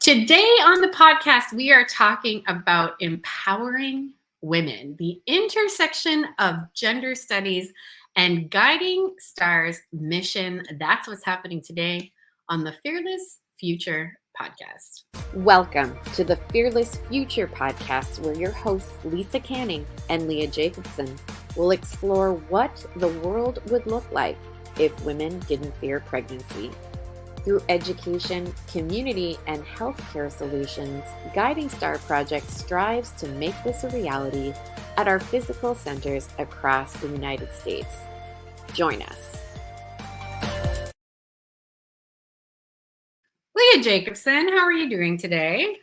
Today on the podcast, we are talking about empowering women, the intersection of gender studies and guiding stars mission. That's what's happening today on the Fearless Future podcast. Welcome to the Fearless Future podcast, where your hosts Lisa Canning and Leah Jacobson will explore what the world would look like if women didn't fear pregnancy. Through education, community, and healthcare solutions, Guiding Star Project strives to make this a reality at our physical centers across the United States. Join us. Leah Jacobson, how are you doing today?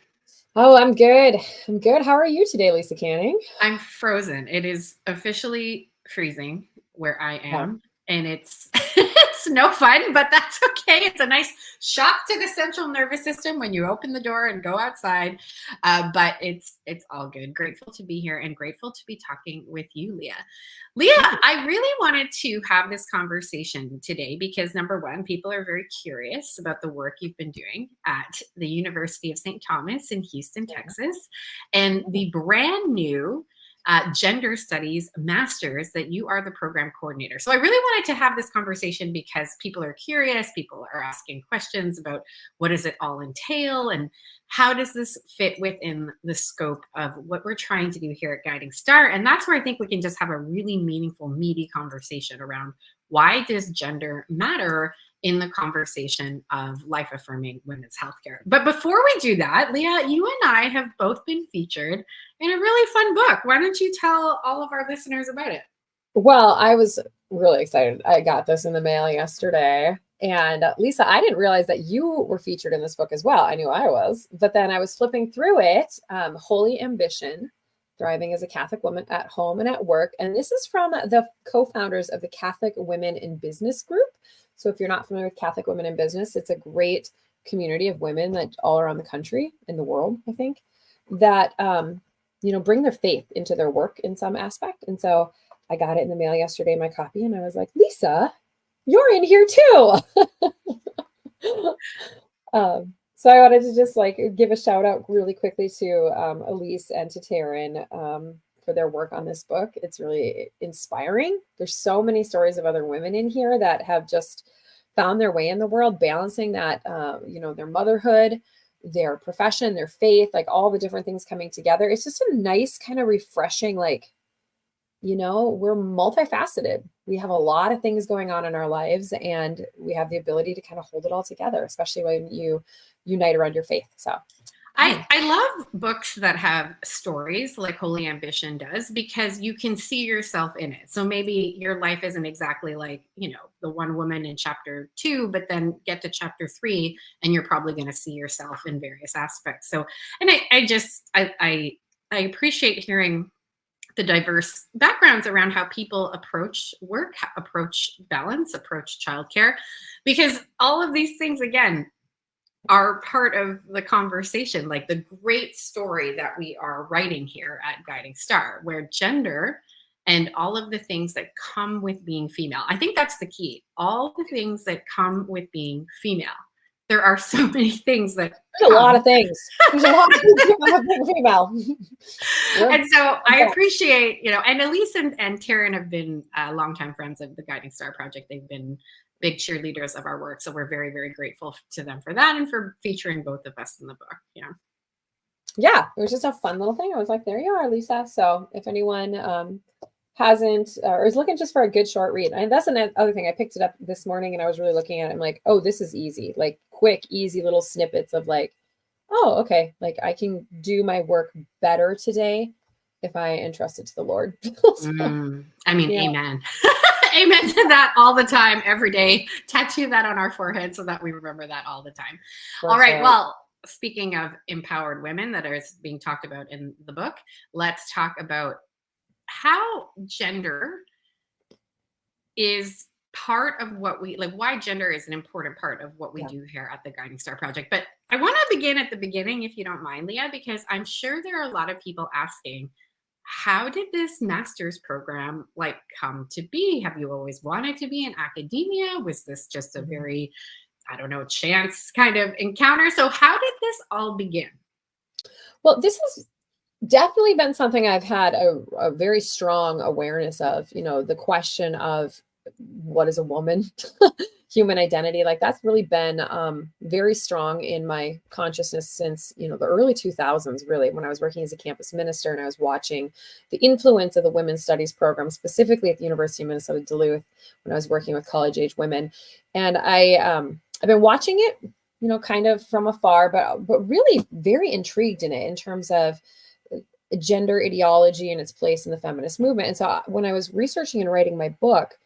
Oh, I'm good. How are you today, Lisa Canning? I'm frozen. It is officially freezing where I am, and it's no fun, but that's okay. It's a nice shock to the central nervous system when you open the door and go outside. But it's all good. Grateful to be here and grateful to be talking with you, Leah. Leah, I really wanted to have this conversation today because, number one, people are very curious about the work you've been doing at the University of St. Thomas in Houston, Texas, and the brand new gender studies master's that you are the program coordinator. So I really wanted to have this conversation because people are curious, people are asking questions about what does it all entail and how does this fit within the scope of what we're trying to do here at Guiding Star. And that's where I think we can just have a really meaningful, meaty conversation around why does gender matter in the conversation of life-affirming women's healthcare. But before we do that, Leah, you and I have both been featured in a really fun book. Why don't you tell all of our listeners about it? Well, I was really excited. I got this in the mail yesterday. And Lisa, I didn't realize that you were featured in this book as well. I knew I was, but then I was flipping through it, Holy Ambition, Thriving as a Catholic Woman at Home and at Work. And this is from the co-founders of the Catholic Women in Business group. So if you're not familiar with Catholic Women in Business, it's a great community of women that all around the country, in the world, I think, that, bring their faith into their work in some aspect. And so I got it in the mail yesterday, my copy, and I was like, Lisa, you're in here too. So I wanted to just give a shout out really quickly to Elise and to Taryn for their work on this book. It's really inspiring. There's so many stories of other women in here that have just found their way in the world, balancing that, their motherhood, their profession, their faith, all the different things coming together. It's just a nice kind of refreshing, we're multifaceted. We have a lot of things going on in our lives, and we have the ability to kind of hold it all together, especially when you unite around your faith. So I love books that have stories like Holy Ambition does, because you can see yourself in it. So maybe your life isn't exactly like, the one woman in chapter 2, but then get to chapter 3 and you're probably going to see yourself in various aspects. So, and I appreciate hearing the diverse backgrounds around how people approach work, approach balance, approach childcare, because all of these things, again, are part of the conversation, like the great story that we are writing here at Guiding Star, where gender and all of the things that come with being female. I think that's the key. All the things that come with being female. There are so many things that there's a lot of things. There's a lot of things about being female. And so I appreciate, and Elise and Taryn have been longtime friends of the Guiding Star Project. They've been big cheerleaders of our work. So we're very, very grateful to them for that and for featuring both of us in the book. Yeah, it was just a fun little thing. I was like, there you are, Lisa. So if anyone hasn't or is looking just for a good short read, and that's another thing. I picked it up this morning and I was really looking at it. I'm like, oh, this is easy, quick, easy little snippets of oh, okay, I can do my work better today if I entrust it to the Lord. Amen. Amen to that all the time, every day. Tattoo that on our forehead so that we remember that all the time. All right. Well, speaking of empowered women that are being talked about in the book, let's talk about how gender is part of what we why gender is an important part of what we do here at the Guiding Star Project. But I want to begin at the beginning, if you don't mind, Leah, because I'm sure there are a lot of people asking, how did this master's program come to be? Have you always wanted to be in academia? Was this just a very I don't know, chance kind of encounter. So how did this all begin? Well, this has definitely been something I've had a very strong awareness of, the question of what is a woman, human identity. Like that's really been very strong in my consciousness since, the early 2000s, really, when I was working as a campus minister and I was watching the influence of the women's studies program, specifically at the University of Minnesota Duluth, when I was working with college age women. And I've been watching it, kind of from afar, but really very intrigued in it in terms of gender ideology and its place in the feminist movement. And so when I was researching and writing my book,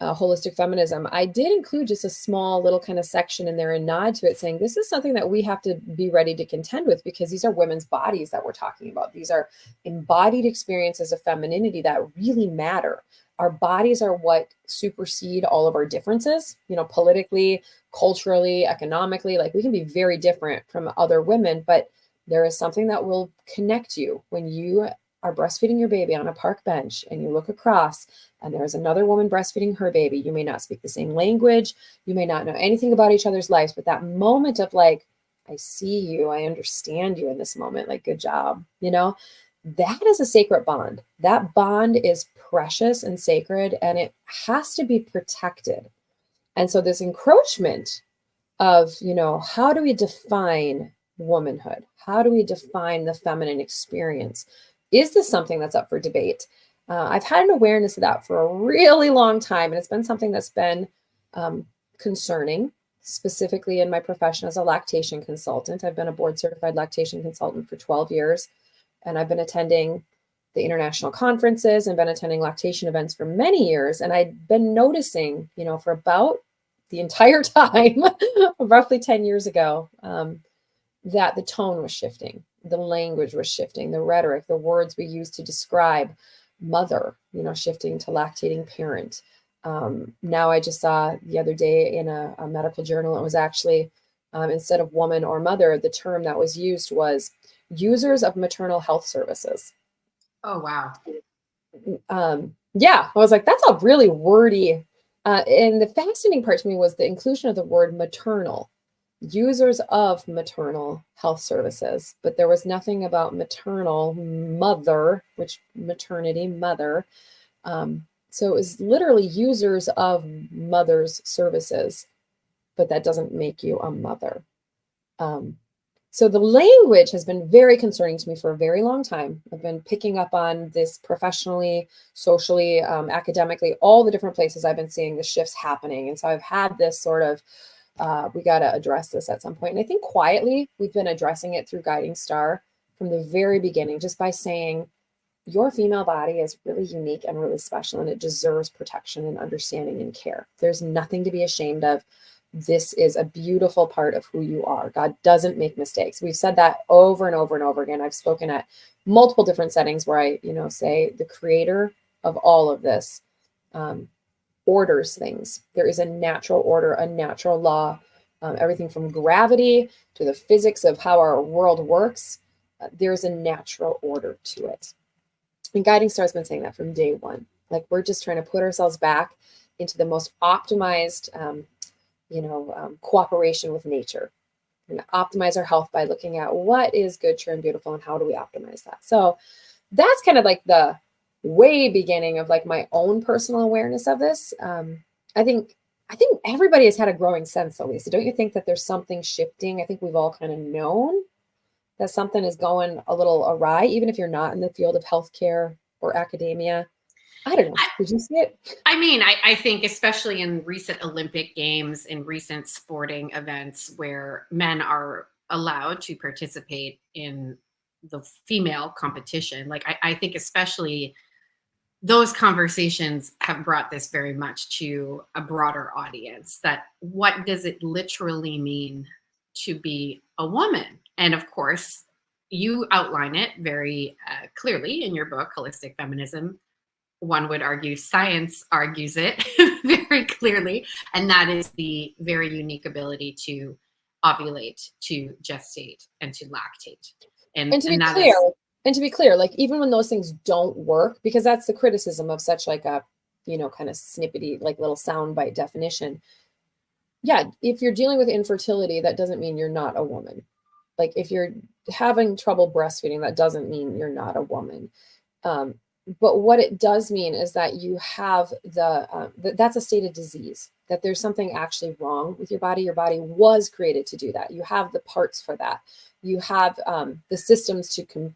Holistic Feminism, I did include just a small little kind of section in there and nod to it saying, this is something that we have to be ready to contend with because these are women's bodies that we're talking about. These are embodied experiences of femininity that really matter. Our bodies are what supersede all of our differences, politically, culturally, economically. Like we can be very different from other women, but there is something that will connect you when you are breastfeeding your baby on a park bench and you look across and there's another woman breastfeeding her baby. You may not speak the same language. You may not know anything about each other's lives, but that moment of like, I see you, I understand you in this moment, like, good job. That is a sacred bond. That bond is precious and sacred, and it has to be protected. And so this encroachment of, how do we define womanhood? How do we define the feminine experience? Is this something that's up for debate? I've had an awareness of that for a really long time, and it's been something that's been concerning, specifically in my profession as a lactation consultant. I've been a board certified lactation consultant for 12 years, and I've been attending the international conferences and been attending lactation events for many years. And I'd been noticing, for about the entire time, roughly 10 years ago, that the tone was shifting, the language was shifting, the rhetoric, the words we use to describe mother, shifting to lactating parent. Now I just saw the other day in a medical journal, it was actually, instead of woman or mother, the term that was used was users of maternal health services. Oh, wow. Yeah, I was like, that's a really wordy, and the fascinating part to me was the inclusion of the word maternal. Users of maternal health services, but there was nothing about maternal mother, which maternity mother. So it was literally users of mother's services, but that doesn't make you a mother. So the language has been very concerning to me for a very long time. I've been picking up on this professionally, socially, academically, all the different places I've been seeing the shifts happening. And so I've had this sort of we got to address this at some point. And I think quietly we've been addressing it through Guiding Star from the very beginning, just by saying your female body is really unique and really special, and it deserves protection and understanding and care. There's nothing to be ashamed of. This is a beautiful part of who you are. God doesn't make mistakes. We've said that over and over and over again. I've spoken at multiple different settings where I, say the creator of all of this, orders things. There is a natural order, a natural law, everything from gravity to the physics of how our world works. There's a natural order to it. And Guiding Star has been saying that from day one. Like, we're just trying to put ourselves back into the most optimized, cooperation with nature. And optimize our health by looking at what is good, true, and beautiful, and how do we optimize that. So that's kind of like the way beginning of like my own personal awareness of this. I think everybody has had a growing sense, though, Lisa. Don't you think that there's something shifting? I think we've all kind of known that something is going a little awry, even if you're not in the field of healthcare or academia. I don't know. Did you see it? I mean, I think especially in recent Olympic Games, in recent sporting events where men are allowed to participate in the female competition, like I think especially those conversations have brought this very much to a broader audience, that what does it literally mean to be a woman? And of course, you outline it very clearly in your book, Holistic Feminism. One would argue science argues it very clearly, and that is the very unique ability to ovulate, to gestate, and to lactate. And to be clear, like, even when those things don't work, because that's the criticism of such like a, kind of snippety, like little soundbite definition. yeah, if you're dealing with infertility, that doesn't mean you're not a woman. Like if you're having trouble breastfeeding, that doesn't mean you're not a woman. Um, but what it does mean is that you have that's a state of disease, that there's something actually wrong with your body. Your body was created to do that. You have the parts for that. You have the systems to,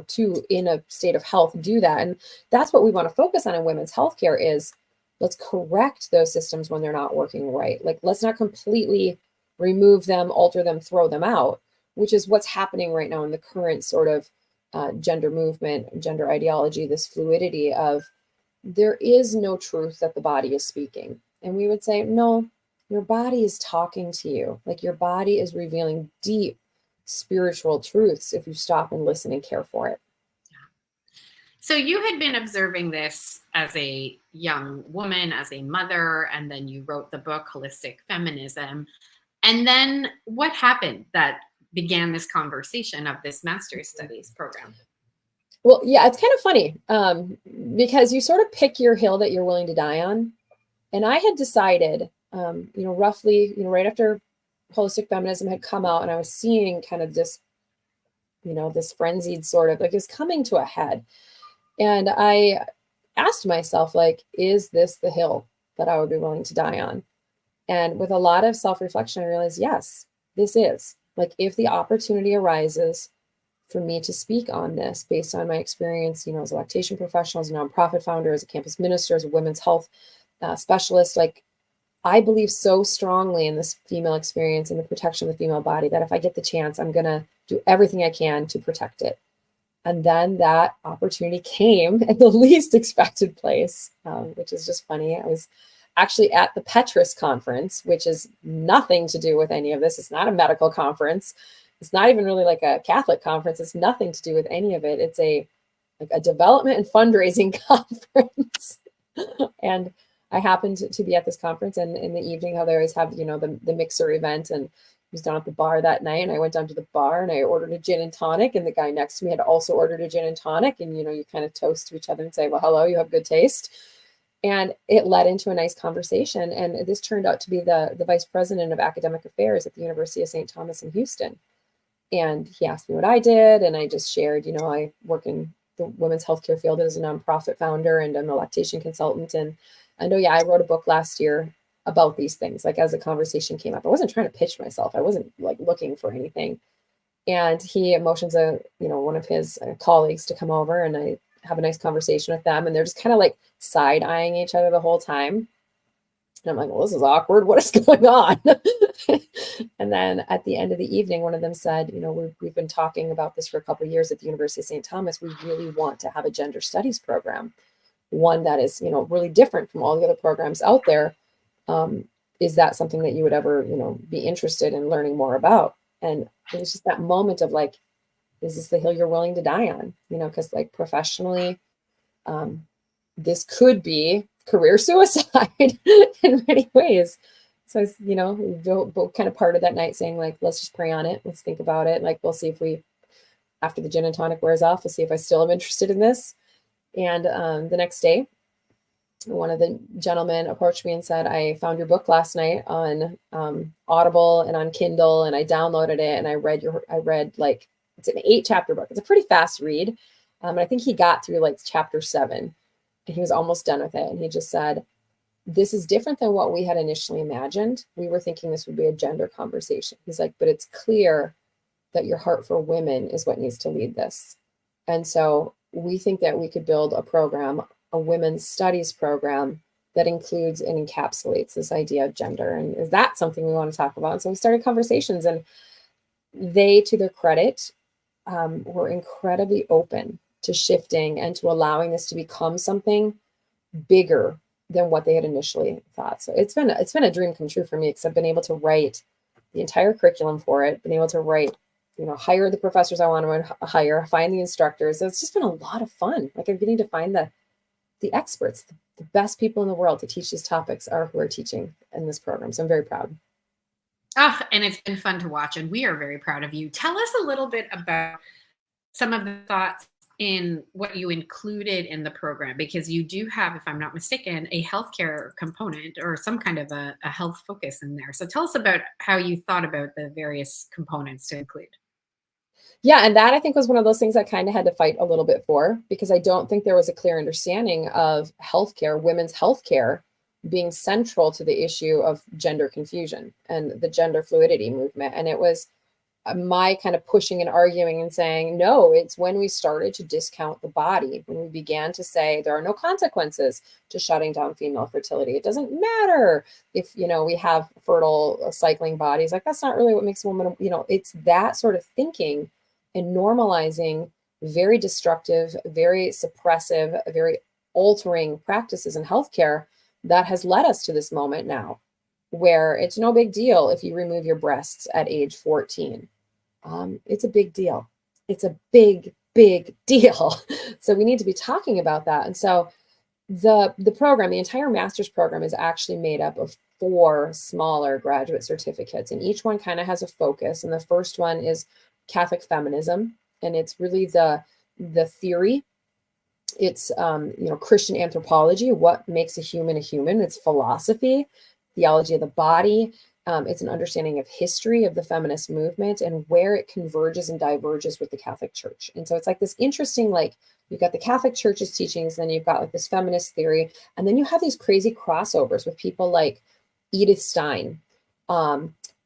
to in a state of health do that. And that's what we want to focus on in women's healthcare is let's correct those systems when they're not working right. Like let's not completely remove them, alter them, throw them out, which is what's happening right now in the current sort of gender movement, gender ideology, this fluidity of there is no truth that the body is speaking. And we would say, no, your body is talking to you. Like your body is revealing deep spiritual truths if you stop and listen and care for it. So you had been observing this as a young woman, as a mother, and then you wrote the book, Holistic Feminism. And then what happened that began this conversation of this master's studies program? Well, yeah, it's kind of funny because you sort of pick your hill that you're willing to die on. And I had decided, roughly, right after Holistic Feminism had come out and I was seeing kind of this, this frenzied sort of like it's coming to a head. And I asked myself, like, is this the hill that I would be willing to die on? And with a lot of self-reflection, I realized, yes, this is. Like, if the opportunity arises for me to speak on this based on my experience, as a lactation professional, as a nonprofit founder, as a campus minister, as a women's health specialist, like, I believe so strongly in this female experience and the protection of the female body that if I get the chance, I'm going to do everything I can to protect it. And then that opportunity came at the least expected place, which is just funny. I was actually at the Petrus conference, which is nothing to do with any of this. It's not a medical conference. It's not even really like a Catholic conference. It's nothing to do with any of it. It's a development and fundraising conference. And I happened to be at this conference, and in the evening, how they always have, the mixer event, and I was down at the bar that night, and I went down to the bar and I ordered a gin and tonic, and the guy next to me had also ordered a gin and tonic. And, you kind of toast to each other and say, well, hello, you have good taste. And it led into a nice conversation. And this turned out to be the vice president of academic affairs at the University of St. Thomas in Houston. And he asked me what I did. And I just shared, I work in the women's healthcare field as a nonprofit founder, and I'm a lactation consultant. And I know, I wrote a book last year about these things, like as the conversation came up. I wasn't trying to pitch myself. I wasn't like looking for anything. And he motions one of his colleagues to come over, and I have a nice conversation with them, and they're just kind of like side eyeing each other the whole time. And I'm like, well, this is awkward. What is going on? And then at the end of the evening, one of them said, we've been talking about this for a couple of years at the University of St. Thomas. We really want to have a gender studies program, one that is, really different from all the other programs out there. Is that something that you would ever, be interested in learning more about? And it was just that moment of like, is this the hill you're willing to die on? Because like professionally, this could be career suicide in many ways. So I was, we both kind of parted that night saying like, let's just pray on it. Let's think about it. Like, we'll see if after the gin and tonic wears off, we'll see if I still am interested in this. And the next day, one of the gentlemen approached me and said, I found your book last night on Audible and on Kindle, and I downloaded it, and I read like, it's an 8-chapter book. It's a pretty fast read. And I think he got through like chapter 7, and he was almost done with it. And he just said, this is different than what we had initially imagined. We were thinking this would be a gender conversation. He's like, but it's clear that your heart for women is what needs to lead this. And so we think that we could build a program, a women's studies program, that includes and encapsulates this idea of gender. And is that something we want to talk about? And so we started conversations, and they, to their credit, were incredibly open to shifting and to allowing this to become something bigger than what they had initially thought. So it's been a dream come true for me, because I've been able to write the entire curriculum for it, been able to write, hire the professors I want to hire, find the instructors. So it's just been a lot of fun. Like, I'm getting to find the experts, the best people in the world to teach these topics are who are teaching in this program. So I'm very proud. Oh, and it's been fun to watch, and we are very proud of you. Tell us a little bit about some of the thoughts in what you included in the program, because you do have, if I'm not mistaken, a healthcare component or some kind of a health focus in there. So tell us about how you thought about the various components to include. Yeah, and that I think was one of those things I kind of had to fight a little bit for, because I don't think there was a clear understanding of healthcare, women's healthcare, being central to the issue of gender confusion and the gender fluidity movement. And it was my kind of pushing and arguing and saying, no, it's when we started to discount the body, when we began to say there are no consequences to shutting down female fertility. It doesn't matter if, we have fertile cycling bodies. Like, that's not really what makes a woman, it's that sort of thinking and normalizing very destructive, very suppressive, very altering practices in healthcare that has led us to this moment now, where it's no big deal if you remove your breasts at age 14. It's a big deal. It's a big, big deal. So we need to be talking about that. And so the program, the entire master's program, is actually made up of 4 smaller graduate certificates, and each one kind of has a focus. And the first one is Catholic feminism, and it's really the theory. It's Christian anthropology, what makes a human a human. It's philosophy, theology of the body. It's an understanding of history of the feminist movement and where it converges and diverges with the Catholic Church. And so it's like this interesting, like, you've got the Catholic Church's teachings, then you've got like this feminist theory, and then you have these crazy crossovers with people like Edith Stein,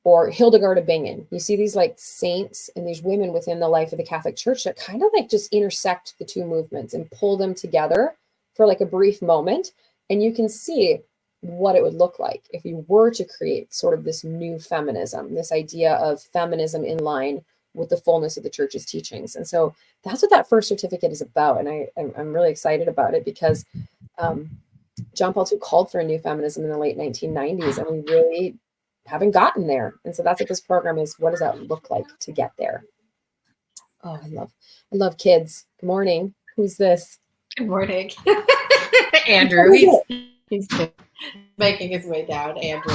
or Hildegard of Bingen. You see these like saints and these women within the life of the Catholic Church that kind of like just intersect the two movements and pull them together for like a brief moment. And you can see what it would look like if you were to create sort of this new feminism, this idea of feminism in line with the fullness of the church's teachings. And so that's what that first certificate is about. And I'm really excited about it because John Paul II called for a new feminism in the late 1990s, and we really haven't gotten there. And so that's what this program is. What does that look like to get there? Oh, I love kids. Good morning. Who's this? Good morning. Andrew. He's making his way down. Andrew,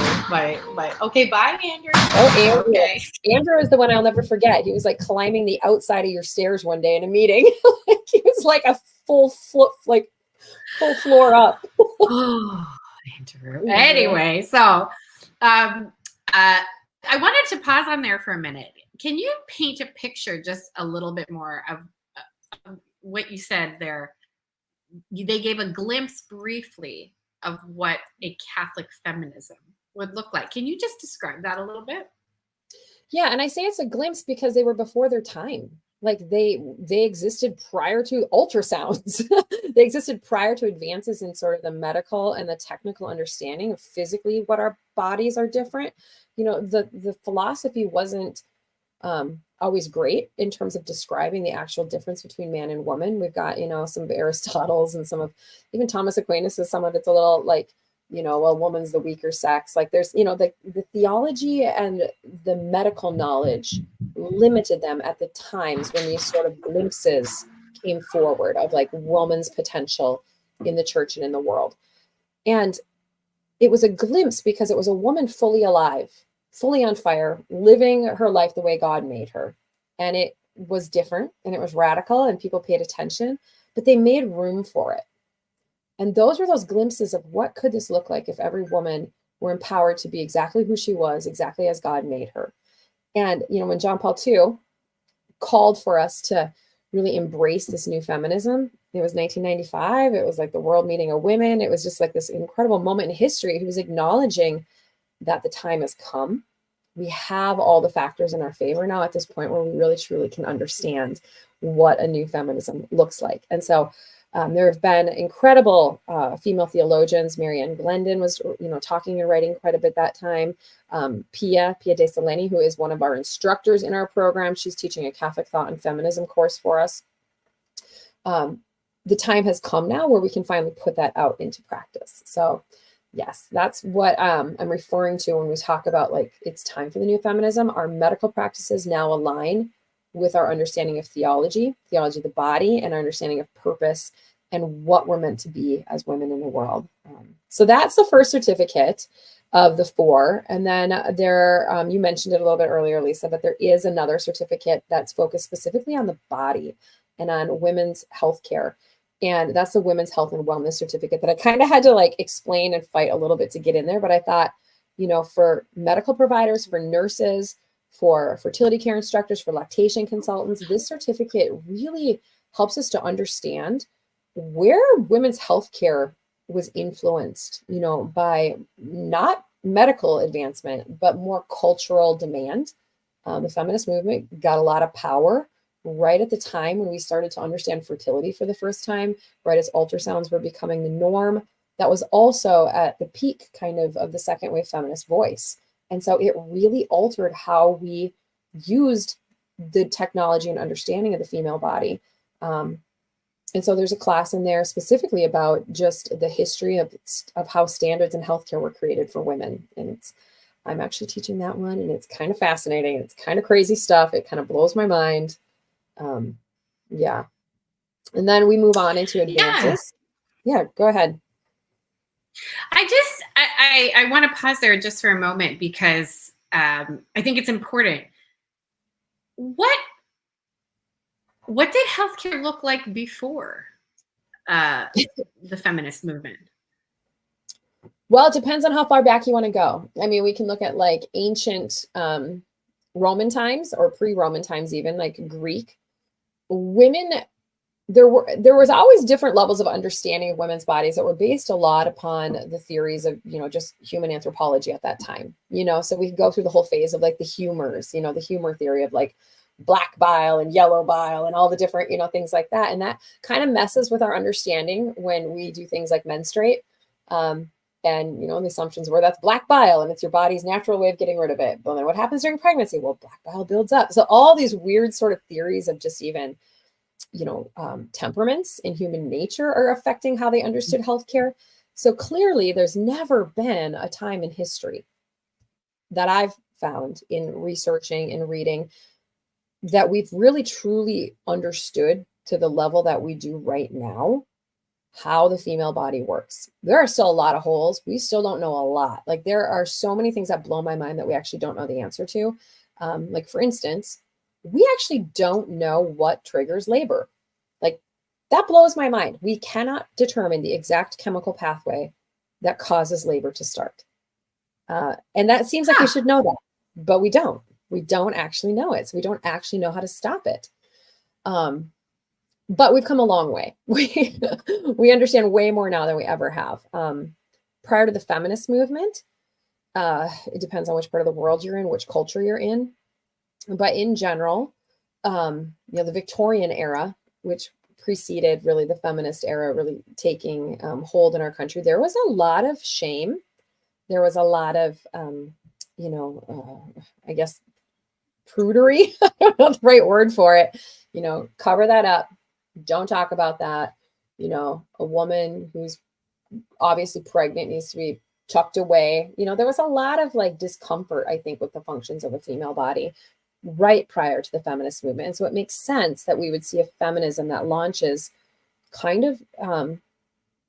okay, bye, Andrew. Oh, Andrew. Okay. Andrew is the one I'll never forget. He was like climbing the outside of your stairs one day in a meeting. He was like a full floor up. Oh, Andrew. Anyway, so I wanted to pause on there for a minute. Can you paint a picture just a little bit more of what you said there? They gave a glimpse briefly of what a Catholic feminism would look like. Can you just describe that a little bit? Yeah, and I say it's a glimpse because they were before their time. Like they existed prior to ultrasounds. They existed prior to advances in sort of the medical and the technical understanding of physically what our bodies are different. The philosophy wasn't always great in terms of describing the actual difference between man and woman. We've got, some of Aristotle's and some of even Thomas Aquinas, some of it's a little like, well, woman's the weaker sex. Like there's, the theology and the medical knowledge limited them at the times when these sort of glimpses came forward of like woman's potential in the church and in the world. And it was a glimpse because it was a woman fully alive, fully on fire, living her life the way God made her. And it was different and it was radical and people paid attention, but they made room for it. And those were those glimpses of what could this look like if every woman were empowered to be exactly who she was, exactly as God made her. And, when John Paul II called for us to really embrace this new feminism, it was 1995. It was like the world meeting of women. It was just like this incredible moment in history. He was acknowledging that the time has come. We have all the factors in our favor now at this point where we really truly can understand what a new feminism looks like. And so there have been incredible female theologians. Marianne Glendon was, talking and writing quite a bit that time. Pia De Seleni, who is one of our instructors in our program, she's teaching a Catholic thought and feminism course for us. The time has come now where we can finally put that out into practice. So yes, that's what I'm referring to when we talk about like it's time for the new feminism. Our medical practices now align with our understanding of theology of the body, and our understanding of purpose and what we're meant to be as women in the world. So that's the first certificate of the 4. And then there, you mentioned it a little bit earlier, Lisa, but there is another certificate that's focused specifically on the body and on women's health care. And that's the Women's Health and Wellness Certificate that I kind of had to like explain and fight a little bit to get in there. But I thought, for medical providers, for nurses, for fertility care instructors, for lactation consultants, this certificate really helps us to understand where women's health care was influenced, by not medical advancement, but more cultural demand. The feminist movement got a lot of power right at the time when we started to understand fertility for the first time, right as ultrasounds were becoming the norm. That was also at the peak kind of the second wave feminist voice. And so it really altered how we used the technology and understanding of the female body. And so there's a class in there specifically about just the history of how standards in healthcare were created for women. And I'm actually teaching that one, and it's kind of fascinating. It's kind of crazy stuff. It kind of blows my mind. Yeah. And then we move on into advances. Yeah, go ahead. I want to pause there just for a moment because I think it's important. What did healthcare look like before the feminist movement? Well, it depends on how far back you want to go. I mean, we can look at like ancient Roman times or pre-Roman times, even like Greek. Women, there was always different levels of understanding of women's bodies that were based a lot upon the theories of, just human anthropology at that time. So we can go through the whole phase of like the humors, the humor theory of like black bile and yellow bile and all the different, things like that. And that kind of messes with our understanding when we do things like menstruate. And, the assumptions were that's black bile and it's your body's natural way of getting rid of it. But then what happens during pregnancy? Well, black bile builds up. So all these weird sort of theories of just even, temperaments in human nature are affecting how they understood healthcare. So clearly there's never been a time in history that I've found in researching and reading that we've really truly understood to the level that we do right now how the female body works. There are still a lot of holes. We still don't know a lot. Like there are so many things that blow my mind that we actually don't know the answer to. Like for instance, we actually don't know what triggers labor. Like that blows my mind. We cannot determine the exact chemical pathway that causes labor to start. And that seems like we should know that, but we don't. We don't actually know it. So we don't actually know how to stop it. But we've come a long way. We understand way more now than we ever have. Prior to the feminist movement, it depends on which part of the world you're in, which culture you're in. But in general, the Victorian era, which preceded really the feminist era really taking hold in our country, there was a lot of shame. There was a lot of, I guess, prudery. I don't know the right word for it. Cover that up. Don't talk about that. A woman who's obviously pregnant needs to be tucked away. There was a lot of like discomfort, I think, with the functions of a female body right prior to the feminist movement. And so it makes sense that we would see a feminism that launches kind of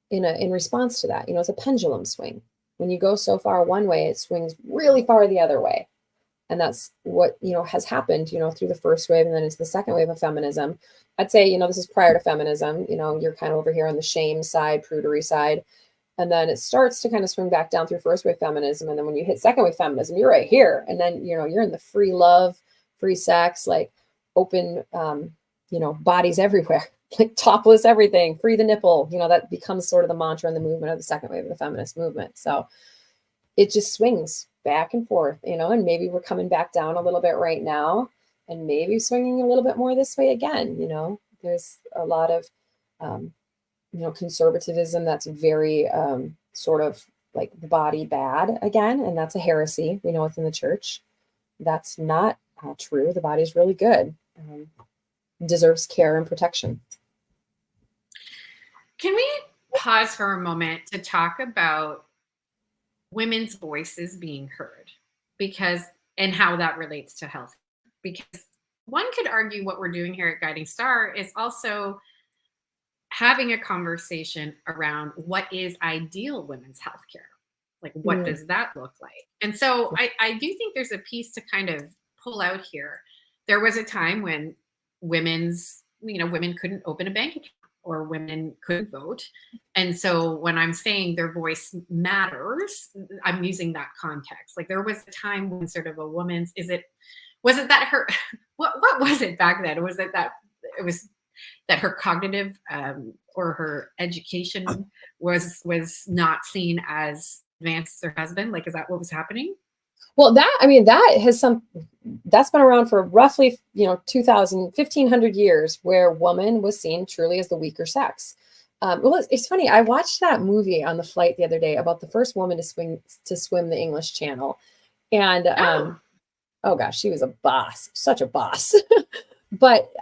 in response to that. It's a pendulum swing. When you go so far one way, it swings really far the other way. And that's what, has happened, through the first wave and then into the second wave of feminism. I'd say, this is prior to feminism, you're kind of over here on the shame side, prudery side. And then it starts to kind of swing back down through first wave feminism. And then when you hit second wave feminism, you're right here. And then, you're in the free love, free sex, like open, bodies everywhere, like topless everything, free the nipple, that becomes sort of the mantra and the movement of the second wave of the feminist movement. So it just swings back and forth, and maybe we're coming back down a little bit right now and maybe swinging a little bit more this way again. There's a lot of, conservatism that's very sort of like the body bad again. And that's a heresy, within the church. That's not true. The body's really good, deserves care and protection. Can we pause for a moment to talk about women's voices being heard and how that relates to health? Because one could argue what we're doing here at Guiding Star is also having a conversation around what is ideal women's healthcare. Like, what does that look like? And so I do think there's a piece to kind of pull out here. There was a time when women's women couldn't open a bank account or women couldn't vote. And so when I'm saying their voice matters, I'm using that context. Like there was a time when sort of a woman's, was it that her, what was it back then? Was it that it was that her cognitive or her education was not seen as advanced as her husband? Like, is that what was happening? Well, that's been around for roughly, 1,500 years, where woman was seen truly as the weaker sex. Well, it's funny. I watched that movie on the flight the other day about the first woman to swim the English Channel. And, oh gosh, she was a boss, such a boss. But,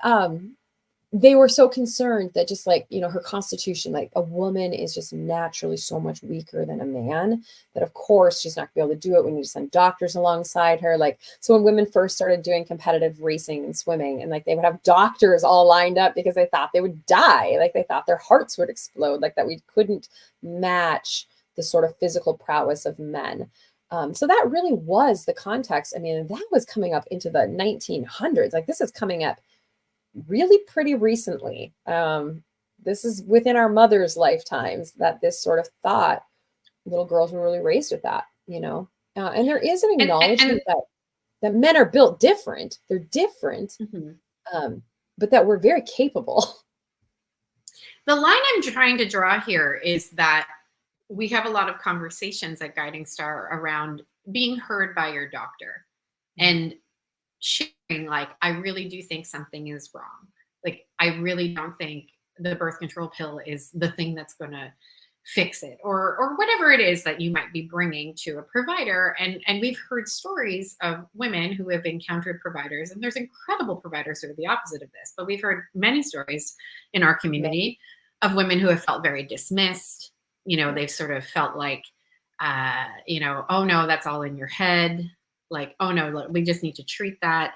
they were so concerned that just like, her constitution, like a woman is just naturally so much weaker than a man, that of course she's not gonna be able to do it. We need to send doctors alongside her. Like, so when women first started doing competitive racing and swimming, and like they would have doctors all lined up because they thought they would die. Like they thought their hearts would explode, like that we couldn't match the sort of physical prowess of men. So that really was the context. I mean, that was coming up into the 1900s. Like this is coming up really pretty recently. This is within our mothers' lifetimes that this sort of thought, little girls were really raised with that, and there is an acknowledgement that men are built different. They're different, but that we're very capable. The line I'm trying to draw here is that we have a lot of conversations at Guiding Star around being heard by your doctor and sharing, like, I really do think something is wrong. Like, I really don't think the birth control pill is the thing that's going to fix it, or whatever it is that you might be bringing to a provider. And we've heard stories of women who have encountered providers, and there's incredible providers who are the opposite of this, but we've heard many stories in our community of women who have felt very dismissed. They've sort of felt like, oh no, that's all in your head. Like, oh no, look, we just need to treat that.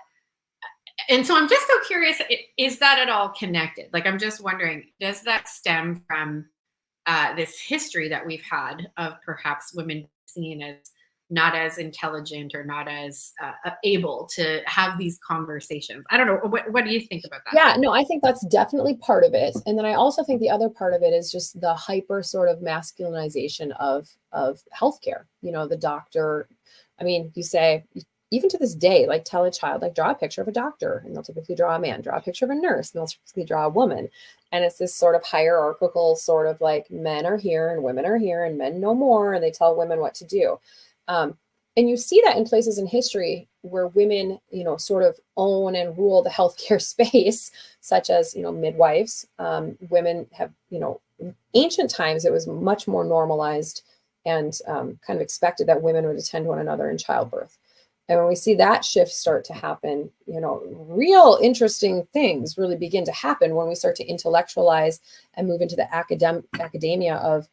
And so I'm just so curious, is that at all connected? Like, I'm just wondering, does that stem from this history that we've had of perhaps women seen as not as intelligent or not as able to have these conversations? I don't know. What do you think about that? Yeah, no, I think that's definitely part of it. And then I also think the other part of it is just the hyper sort of masculinization of healthcare. The doctor, I mean, you say, even to this day, like tell a child, like draw a picture of a doctor, and they'll typically draw a man, draw a picture of a nurse, and they'll typically draw a woman. And it's this sort of hierarchical sort of like men are here and women are here and men know more, and they tell women what to do. And you see that in places in history where women, sort of own and rule the healthcare space, such as, midwives. Women have, ancient times, it was much more normalized and kind of expected that women would attend one another in childbirth. And when we see that shift start to happen, real interesting things really begin to happen when we start to intellectualize and move into the academia of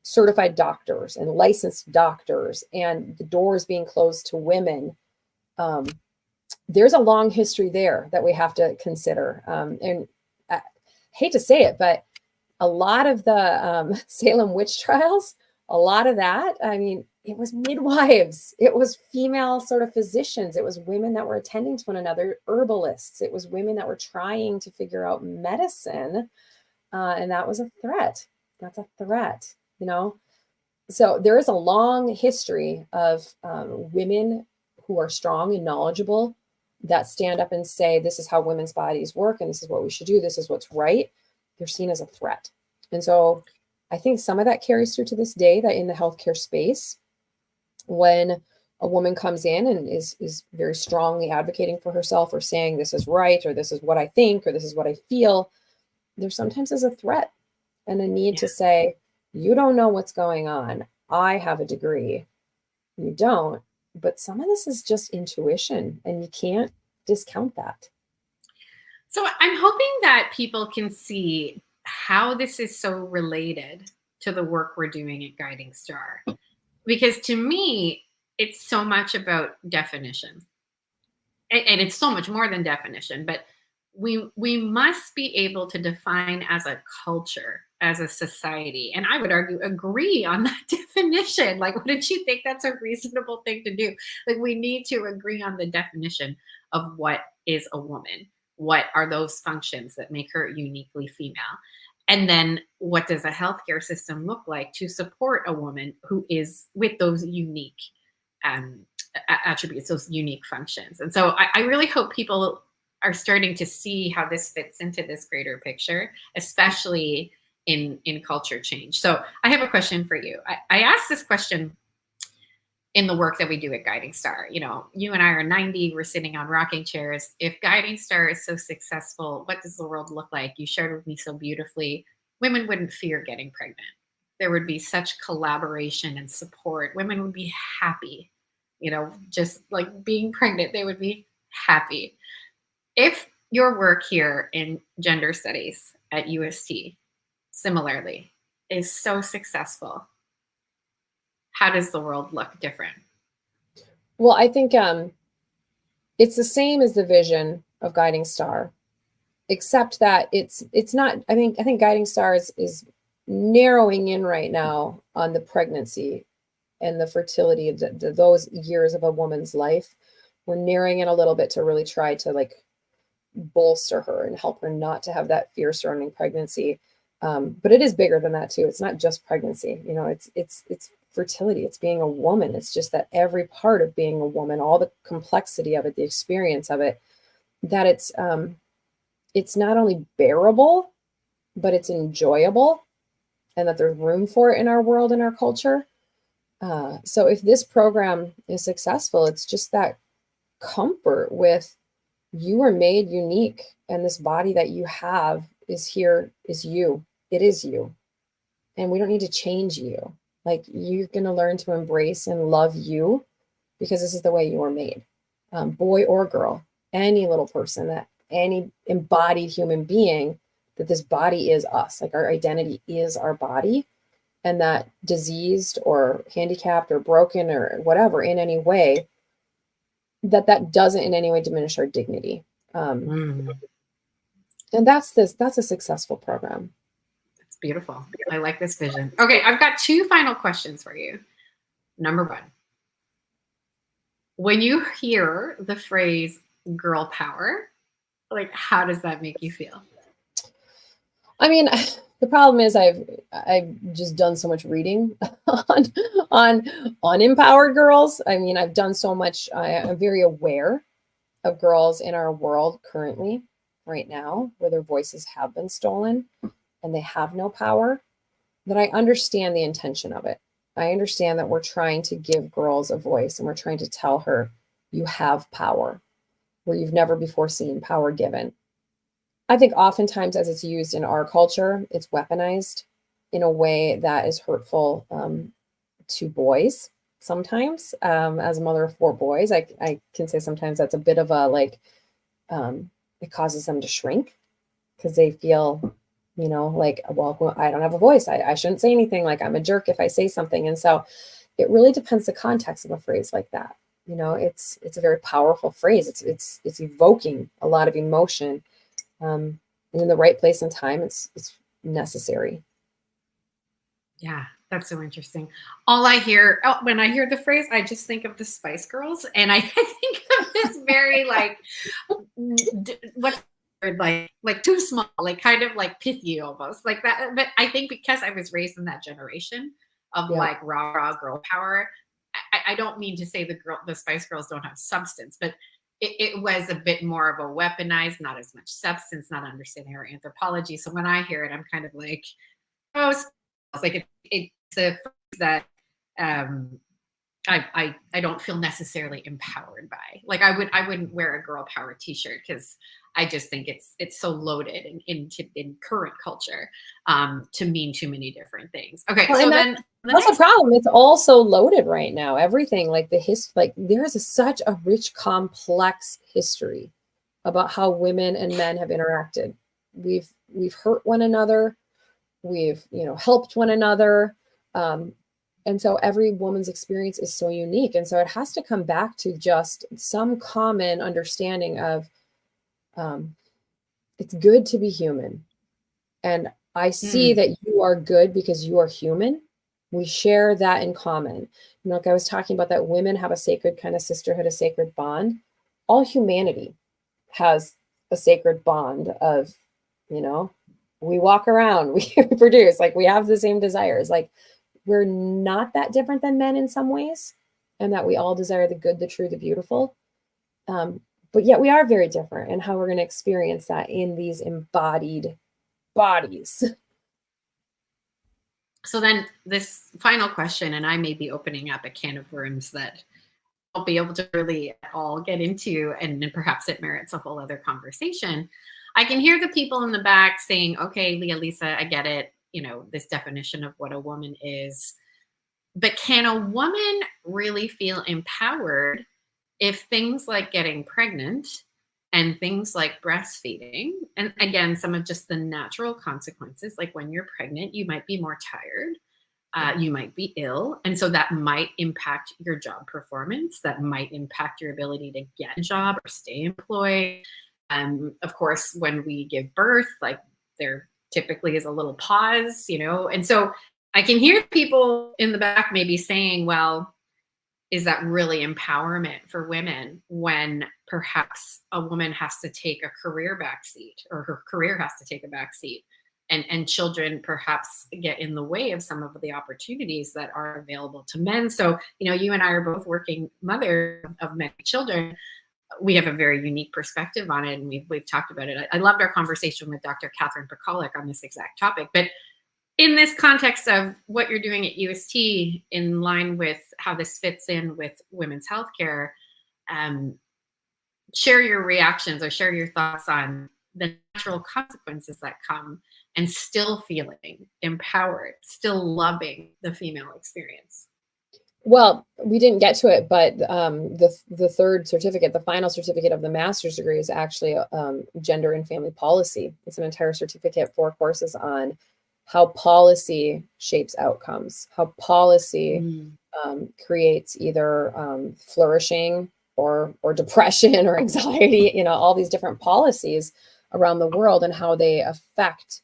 certified doctors and licensed doctors, and the doors being closed to women. There's a long history there that we have to consider. And I hate to say it, but a lot of the Salem witch trials, a lot of that, I mean, it was midwives, it was female sort of physicians, it was women that were attending to one another, herbalists, it was women that were trying to figure out medicine. And that was a threat. That's a threat. So there is a long history of women who are strong and knowledgeable that stand up and say, this is how women's bodies work, and this is what we should do, this is what's right. They're seen as a threat. And so I think some of that carries through to this day, that in the healthcare space, when a woman comes in and is very strongly advocating for herself, or saying this is right, or this is what I think, or this is what I feel, there sometimes is a threat and a need to say, you don't know what's going on. I have a degree. You don't. But some of this is just intuition, and you can't discount that. So I'm hoping that people can see how this is so related to the work we're doing at Guiding Star. Because to me, it's so much about definition. And it's so much more than definition, but we must be able to define as a culture, as a society, and I would argue agree on that definition. Like, wouldn't you think that's a reasonable thing to do? Like, we need to agree on the definition of what is a woman. what are those functions that make her uniquely female? And then what does a healthcare system look like to support a woman who is with those unique um, attributes, those unique functions? And so I really hope people are starting to see how this fits into this greater picture, especially in culture change. So I have a question for you. I asked this question in the work that we do at Guiding Star. You know, you and I are 90, we're sitting on rocking chairs. If Guiding Star is so successful, what does the world look like? You shared with me so beautifully, women wouldn't fear getting pregnant. There would be such collaboration and support. Women would be happy, you know, just like being pregnant, they would be happy. If your work here in gender studies at UST, similarly, is so successful, how does the world look different? Well, I think it's the same as the vision of Guiding Star, except that it's not. I think Guiding Star is narrowing in right now on the pregnancy and the fertility of those years of a woman's life. We're narrowing it a little bit to really try to like bolster her and help her not to have that fear surrounding pregnancy. But it is bigger than that too. It's not just pregnancy. You know, it's fertility. It's being a woman. It's just that every part of being a woman, all the complexity of it, the experience of it, that it's not only bearable, but it's enjoyable, and that there's room for it in our world, in our culture. So if this program is successful, it's just that comfort with you are made unique, and this body that you have is here, is you. It is you. And we don't need to change you. Like, you're going to learn to embrace and love you because this is the way you were made. Boy or girl, any little person, that any embodied human being, that this body is us. Like, our identity is our body, and that diseased or handicapped or broken or whatever in any way, that doesn't in any way diminish our dignity. And that's a successful program. It's beautiful. I like this vision. Okay, I've got two final questions for you. Number one, when you hear the phrase girl power, like, how does that make you feel? I mean, the problem is I've just done so much reading on empowered girls. I mean, I've done so much. I'm very aware of girls in our world currently, right now, where their voices have been stolen and they have no power, that I understand the intention of it. I understand that we're trying to give girls a voice, and we're trying to tell her, you have power where you've never before seen power given. I think oftentimes, as it's used in our culture, it's weaponized in a way that is hurtful to boys. Sometimes, as a mother of 4 boys, I can say sometimes that's a bit of a it causes them to shrink because they feel, you know, like, well, I don't have a voice. I shouldn't say anything. Like, I'm a jerk if I say something. And so it really depends the context of a phrase like that. You know, it's a very powerful phrase. It's evoking a lot of emotion. And in the right place and time, it's necessary. Yeah, that's so interesting. All I hear when I hear the phrase, I just think of the Spice Girls, and I think of this very like what's like too small, like kind of like pithy almost like that. But I think because I was raised in that generation of like raw girl power, I don't mean to say the Spice Girls don't have substance, but it was a bit more of a weaponized, not as much substance, not understanding her anthropology. So when I hear it, I'm kind of like, oh, it's like it's a phrase that I don't feel necessarily empowered by. Like, I wouldn't wear a girl power t-shirt because I just think it's so loaded in current culture to mean too many different things. Okay, well, so then that's the problem. It's also loaded right now. Everything, like there's such a rich, complex history about how women and men have interacted. We've hurt one another. We've, helped one another. And so every woman's experience is so unique. And so it has to come back to just some common understanding of it's good to be human. And I see that you are good because you are human. We share that in common. Like I was talking about, that women have a sacred kind of sisterhood, a sacred bond. All humanity has a sacred bond of, you know, we walk around, we reproduce, like we have the same desires. Like we're not that different than men in some ways, and that we all desire the good, the true, the beautiful. But yet we are very different in how we're going to experience that in these embodied bodies. So then this final question, and I may be opening up a can of worms that I'll be able to really at all get into, and perhaps it merits a whole other conversation. I can hear the people in the back saying, okay, Leah, Lisa, I get it. You know, this definition of what a woman is. But can a woman really feel empowered if things like getting pregnant and things like breastfeeding, and again, some of just the natural consequences, like when you're pregnant, you might be more tired. You might be ill. And so that might impact your job performance. That might impact your ability to get a job or stay employed. Of course, when we give birth, like there typically is a little pause, you know? And so I can hear people in the back maybe saying, well, is that really empowerment for women when perhaps a woman has to take a career backseat, or her career has to take a backseat? And children perhaps get in the way of some of the opportunities that are available to men. So, you know, you and I are both working mothers of many children. We have a very unique perspective on it, and we've talked about it. I loved our conversation with Dr. Catherine Pekalik on this exact topic. But in this context of what you're doing at UST, in line with how this fits in with women's healthcare, share your reactions or share your thoughts on the natural consequences that come, and still feeling empowered, still loving the female experience. Well, we didn't get to it, but the third certificate, the final certificate of the master's degree, is actually gender and family policy. It's an entire certificate, 4 courses on how policy shapes outcomes, how policy creates either flourishing or depression or anxiety, you know, all these different policies around the world and how they affect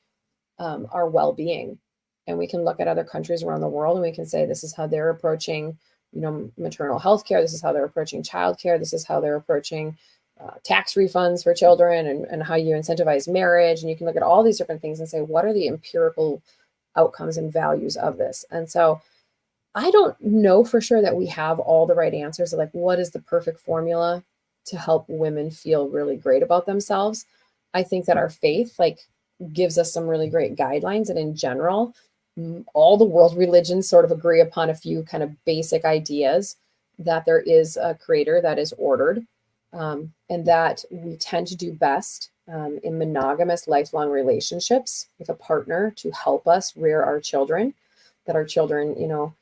our well-being. And we can look at other countries around the world and we can say, this is how they're approaching, you know, maternal health care. This is how they're approaching childcare. This is how they're approaching tax refunds for children, and how you incentivize marriage. And you can look at all these different things and say, what are the empirical outcomes and values of this? And so I don't know for sure that we have all the right answers of like, what is the perfect formula to help women feel really great about themselves? I think that our faith gives us some really great guidelines. And in general, all the world religions sort of agree upon a few kind of basic ideas, that there is a creator that is ordered, and that we tend to do best in monogamous lifelong relationships with a partner to help us rear our children, that our children, you know,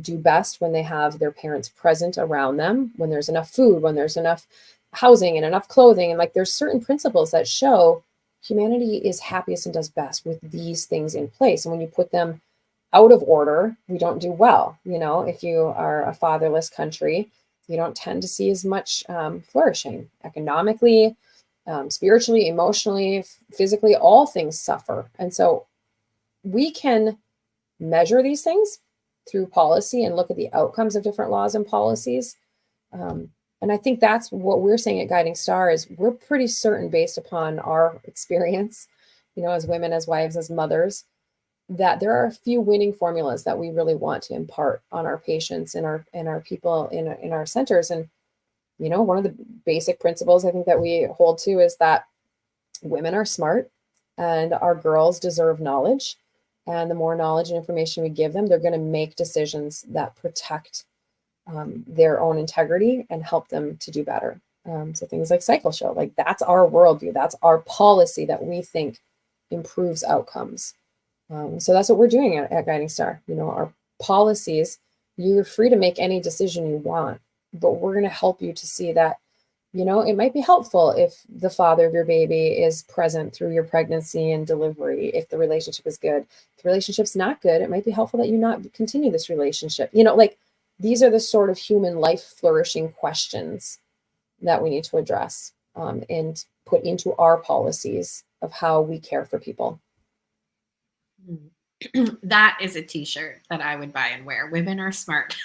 do best when they have their parents present around them, when there's enough food, when there's enough housing and enough clothing. And like, there's certain principles that show humanity is happiest and does best with these things in place. And when you put them out of order, we don't do well. You know, if you are a fatherless country, you don't tend to see as much flourishing economically, spiritually, emotionally, physically. All things suffer. And so we can measure these things through policy and look at the outcomes of different laws and policies. And I think that's what we're saying at Guiding Star, is we're pretty certain, based upon our experience, you know, as women, as wives, as mothers, that there are a few winning formulas that we really want to impart on our patients and our people in our centers. And, you know, one of the basic principles I think that we hold to is that women are smart and our girls deserve knowledge. And the more knowledge and information we give them, they're going to make decisions that protect their own integrity and help them to do better. So things like Cycle Show, like that's our worldview. That's our policy that we think improves outcomes. So that's what we're doing at Guiding Star. You know, our policies, you're free to make any decision you want, but we're going to help you to see that, you know, it might be helpful if the father of your baby is present through your pregnancy and delivery, if the relationship is good. If the relationship's not good, it might be helpful that you not continue this relationship. You know, like, these are the sort of human life flourishing questions that we need to address and put into our policies of how we care for people. That is a t-shirt that I would buy and wear. Women are smart.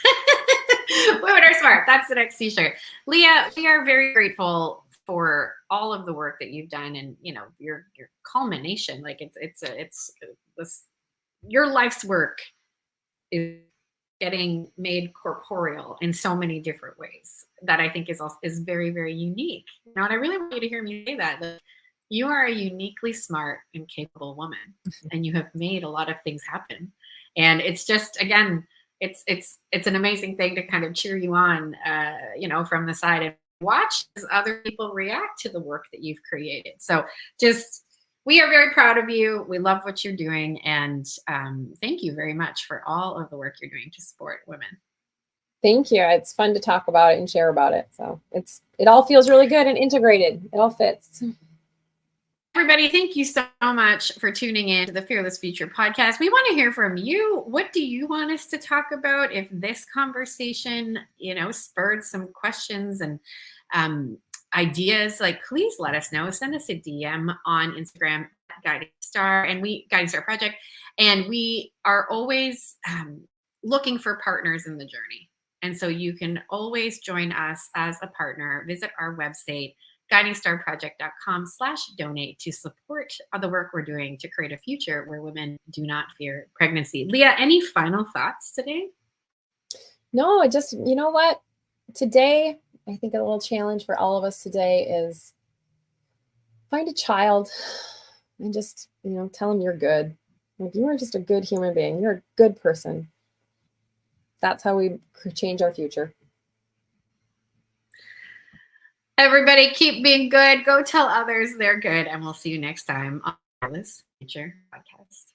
Women are smart. That's the next t-shirt. Leah, we are very grateful for all of the work that you've done, and your culmination. Like it's this, your life's work is getting made corporeal in so many different ways that I think is very, very unique. And I really want you to hear me say that. Like, you are a uniquely smart and capable woman, and you have made a lot of things happen. And it's just, again, it's an amazing thing to kind of cheer you on, from the side and watch as other people react to the work that you've created. So just, we are very proud of you. We love what you're doing. And thank you very much for all of the work you're doing to support women. Thank you. It's fun to talk about it and share about it. So it all feels really good and integrated. It all fits. Everybody, thank you so much for tuning in to the Fearless Future podcast. We want to hear from you. What do you want us to talk about? If this conversation, spurred some questions and ideas, like, please let us know. Send us a DM on Instagram at Guiding Star Project. And we are always looking for partners in the journey. And so you can always join us as a partner. Visit our website, guidingstarproject.com/donate, to support the work we're doing to create a future where women do not fear pregnancy. Leah, any final thoughts today? No, just, you know what? Today, I think a little challenge for all of us today is find a child and just, tell them you're good. Like, you are just a good human being. You're a good person. That's how we change our future. Everybody, keep being good. Go tell others they're good. And we'll see you next time on this Future Podcast.